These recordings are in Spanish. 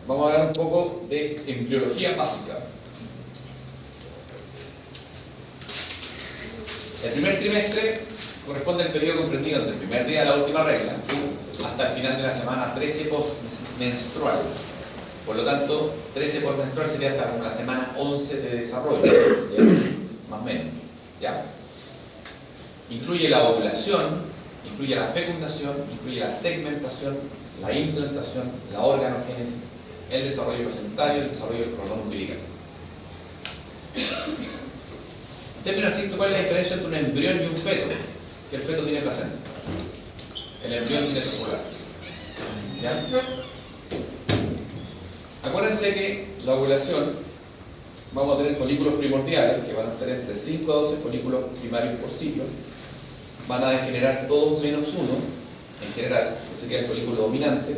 vamos a hablar un poco de embriología básica. El primer trimestre corresponde al periodo comprendido entre el primer día de la última regla hasta el final de la semana 13 postmenstrual. Por lo tanto, 13 postmenstrual sería hasta como la semana 11 de desarrollo, ¿ya? Más o menos, ¿ya? Incluye la ovulación, incluye la fecundación, incluye la segmentación, la implantación, la organogénesis, el desarrollo placentario, el desarrollo del cordón umbilical. En términos estrictos, ¿cuál es la diferencia entre un embrión y un feto? Que el feto tiene placenta, el embrión tiene celular. ¿Ya? Acuérdense que la ovulación, vamos a tener folículos primordiales, que van a ser entre 5 a 12 folículos primarios por ciclo, van a degenerar todos menos uno, en general, que sería el folículo dominante.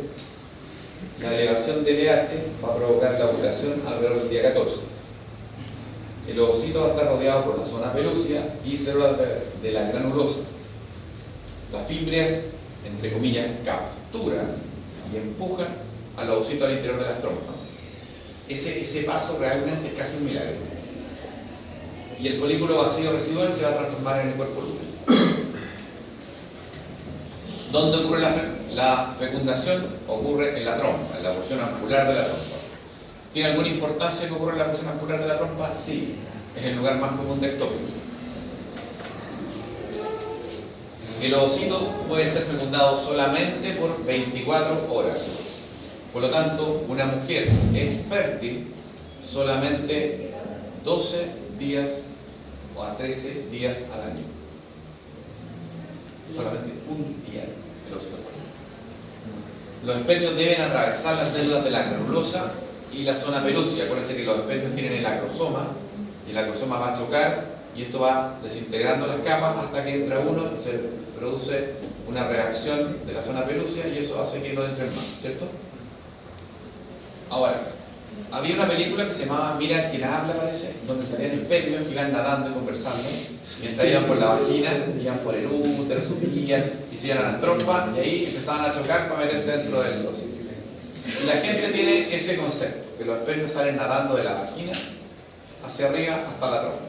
La elevación de LH va a provocar la ovulación alrededor del día 14. El ovocito va a estar rodeado por la zona pelúcida y células de la granulosa. Las fibras, entre comillas, capturan y empujan al ovocito al interior de las trompas. Ese paso realmente es casi un milagro. Y el folículo vacío residual se va a transformar en el cuerpo lúteo. ¿Dónde ocurre la fecundación? Ocurre en la trompa, en la porción ampular de la trompa. ¿Tiene alguna importancia que ocurra en la porción ampular de la trompa? Sí, es el lugar más común de ectópico. El ovocito puede ser fecundado solamente por 24 horas. Por lo tanto, una mujer es fértil solamente 12 días o a 13 días al año. Solamente un día el ovocito fértil. Los espermios deben atravesar las células de la granulosa y la zona pelúcida. Acuérdense que los espermios tienen el acrosoma y el acrosoma va a chocar y esto va desintegrando las capas hasta que entra uno y se produce una reacción de la zona pelúcida y eso hace que no entren más, ¿cierto? Ahora, había una película que se llamaba Mira quién habla, parece, donde salían espermios que iban nadando y conversando mientras iban por la vagina, iban por el útero, subían y se iban a las trompas y ahí empezaban a chocar para meterse dentro del ovocito. Y la gente tiene ese concepto, que los espermios salen nadando de la vagina hacia arriba hasta la trompa.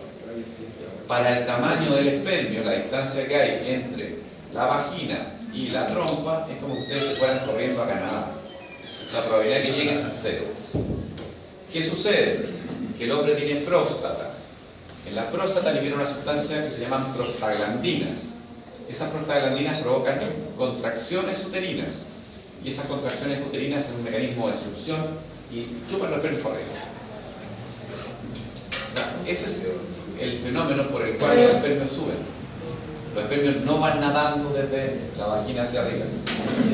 Para el tamaño del espermio, la distancia que hay entre la vagina y la trompa es como que ustedes se fueran corriendo a Canadá. La probabilidad que lleguen es 0. ¿Qué sucede? Que el hombre tiene próstata. En la próstata libera una sustancia que se llaman prostaglandinas. Esas prostaglandinas provocan contracciones uterinas. Y esas contracciones uterinas es un mecanismo de succión y chupan los espermios por arriba. Ese es el fenómeno por el cual los espermios suben. Los espermios no van nadando desde la vagina hacia arriba.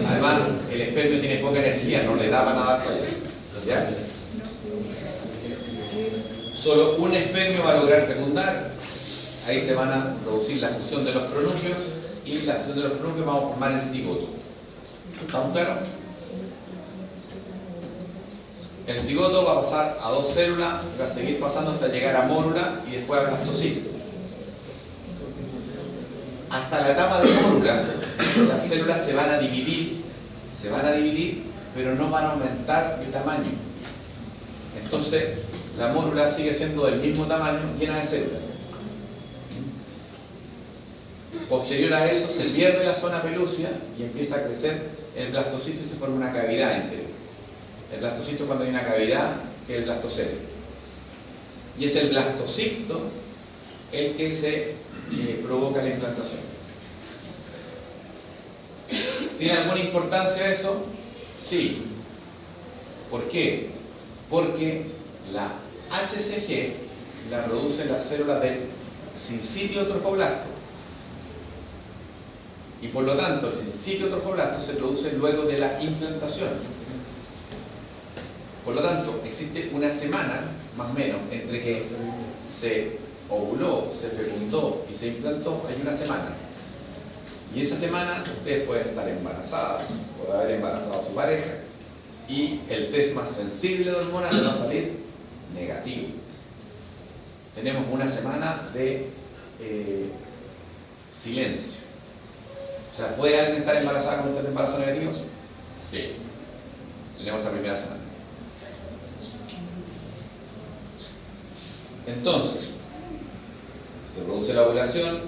Además, el espermio tiene poca energía, no le da para nadar para allá. ¿Ya? Solo un espermio va a lograr fecundar. Ahí se van a producir la fusión de los pronúcleos y la fusión de los pronúcleos va a formar el cigoto. ¿Estamos claros? El cigoto va a pasar a 2 células, va a seguir pasando hasta llegar a mórula y después a blastocito. Hasta la etapa de mórula, las células se van a dividir, pero no van a aumentar de tamaño. Entonces, la mórula sigue siendo del mismo tamaño, llena de células. Posterior a eso, se pierde la zona pelúcida y empieza a crecer el blastocito y se forma una cavidad interior. El blastocito es cuando hay una cavidad, que es el blastocele. Y es el blastocisto el que se provoca la implantación. ¿Tiene alguna importancia eso? Sí. ¿Por qué? Porque la HCG la producen las células del sincitio trofoblasto. Y por lo tanto, el sincitio trofoblasto se produce luego de la implantación. Por lo tanto, existe una semana, más o menos, entre que se ovuló, se fecundó y se implantó, hay una semana. Y esa semana ustedes pueden estar embarazadas, puede haber embarazado a su pareja, y el test más sensible de hormonas le va a salir negativo. Tenemos una semana de silencio. O sea, ¿puede alguien estar embarazada con un test de embarazo negativo? Sí. Tenemos esa primera semana. Entonces, se produce la ovulación,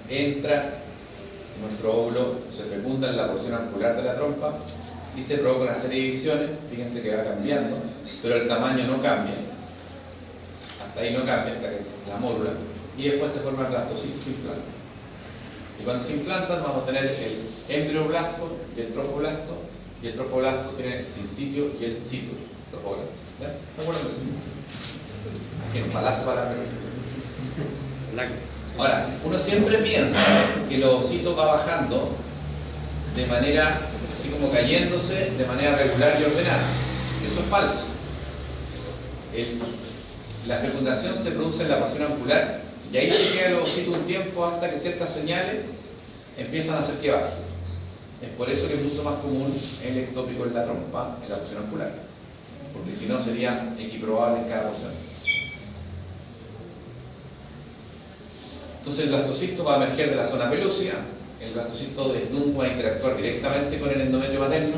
entra nuestro óvulo, se fecunda en la porción auricular de la trompa y se provoca una serie de divisiones. Fíjense que va cambiando, pero el tamaño no cambia. Hasta ahí no cambia, hasta que la mórula. Y después se forma el blastocisto y se implanta. Y cuando se implantan vamos a tener el embrioblasto y el trofoblasto. Y el trofoblasto tiene el sincitio y el citoblasto. ¿Ya? ¿De acuerdo? Aquí un palazo para la biología. Ahora, uno siempre piensa que el ovocito va bajando de manera, así como cayéndose, de manera regular y ordenada. Eso es falso. La fecundación se produce en la porción auricular y ahí se queda el ovocito un tiempo hasta que ciertas señales empiezan a hacer que baje. Es por eso que es mucho más común el ectópico en la trompa, en la porción auricular, porque si no sería equiprobable en cada porción. Entonces el blastocisto va a emerger de la zona pelúcida, el blastocisto desnudo va a interactuar directamente con el endometrio materno,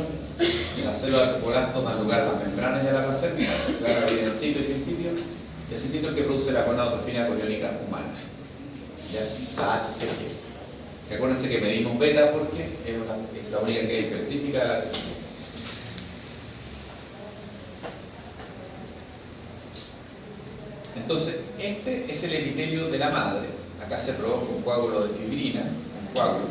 y las células del trofoblasto dan lugar a las membranas de la placenta, se va a abrir el cito y sincitio, y el sincitio es el que produce la gonadotrofina coriónica humana, ¿ya? La HCG. Que acuérdense que medimos beta porque es la única que es específica de la HCG. Entonces, este es el epitelio de la madre. Acá se provoca un coágulo de fibrina, un coágulo,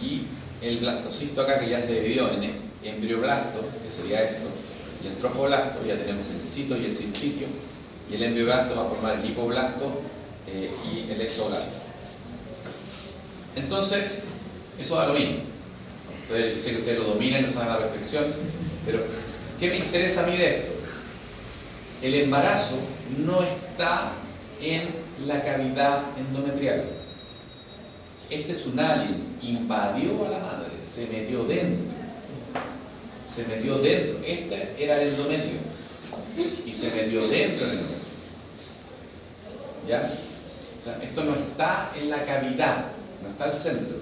y el blastocisto acá que ya se dividió en embrioblasto, que sería esto, y el trofoblasto, ya tenemos el cito y el sincitio, y el embrioblasto va a formar el hipoblasto y el exoblasto. Entonces, eso da lo mismo. Entonces, yo sé que ustedes lo dominan y lo saben a la perfección, pero ¿qué me interesa a mí de esto? El embarazo no está en la cavidad endometrial. Este es un alien, invadió a la madre, se metió dentro. Se metió dentro. Este era el endometrio. Y se metió dentro del endometrio. ¿Ya? O sea, esto no está en la cavidad, no está al centro.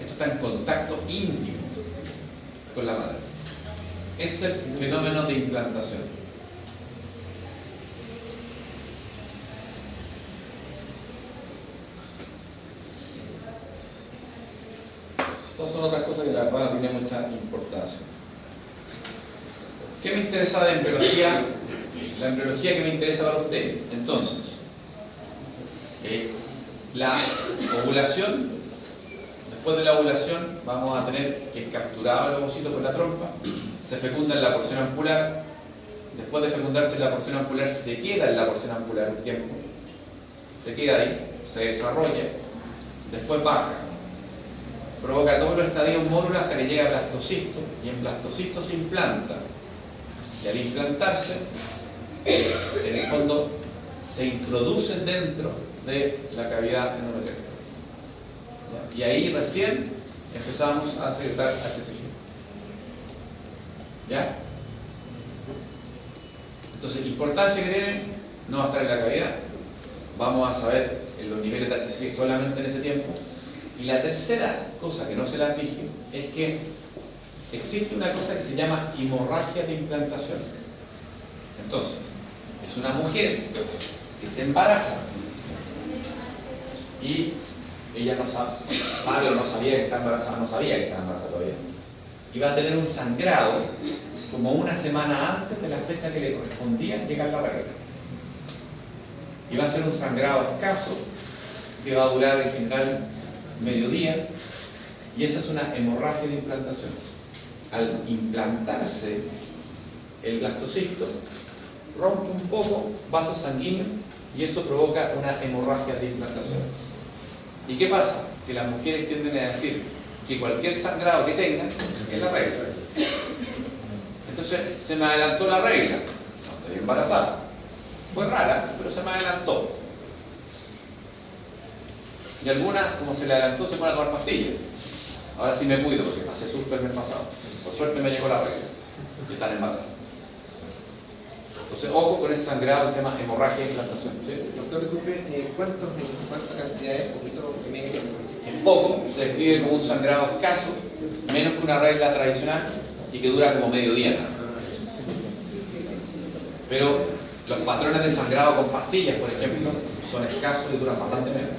Esto está en contacto íntimo con la madre. Ese es el fenómeno de implantación. Estas son otras cosas que la verdad no tienen mucha importancia. ¿Qué me interesa de embriología? La embriología que me interesa para ustedes. Entonces, la ovulación, después de la ovulación vamos a tener que es capturado el ovocito por la trompa, se fecunda en la porción auricular, después de fecundarse en la porción auricular se queda en la porción auricular un tiempo, se queda ahí, se desarrolla, después baja, provoca todos los estadios módulos hasta que llega a blastocisto, y en blastocisto se implanta, y al implantarse, en el fondo se introduce dentro de la cavidad endometrial. Y ahí recién empezamos a secretar HCG. ¿Ya? Entonces, importancia que tiene, no va a estar en la cavidad. Vamos a saber los niveles de HCG solamente en ese tiempo. Y la tercera cosa que no se las dije es que existe una cosa que se llama hemorragia de implantación. Entonces, es una mujer que se embaraza y ella no sabe o no sabía que está embarazada, no sabía que estaba embarazada todavía. Y va a tener un sangrado como una semana antes de la fecha que le correspondía llegar la regla. Y va a ser un sangrado escaso que va a durar en general mediodía, y esa es una hemorragia de implantación. Al implantarse el blastocisto, rompe un poco vasos sanguíneos y eso provoca una hemorragia de implantación. ¿Y qué pasa? Que las mujeres tienden a decir que cualquier sangrado que tengan es la regla. Entonces, se me adelantó la regla. No, estoy embarazada. Fue rara, pero se me adelantó. Y algunas, como se le adelantó, se van a tomar pastillas. Ahora sí me cuido porque pasé susto el mes pasado. Por suerte me llegó la regla. Y están embarazadas. Entonces, ojo con ese sangrado que se llama hemorragia de implantación. ¿Sí? Doctor, disculpe, ¿cuánta cantidad es? ¿Poquito? En poco, se describe como un sangrado escaso, menos que una regla tradicional y que dura como medio día. Pero Los patrones de sangrado con pastillas, por ejemplo, son escasos y duran bastante menos.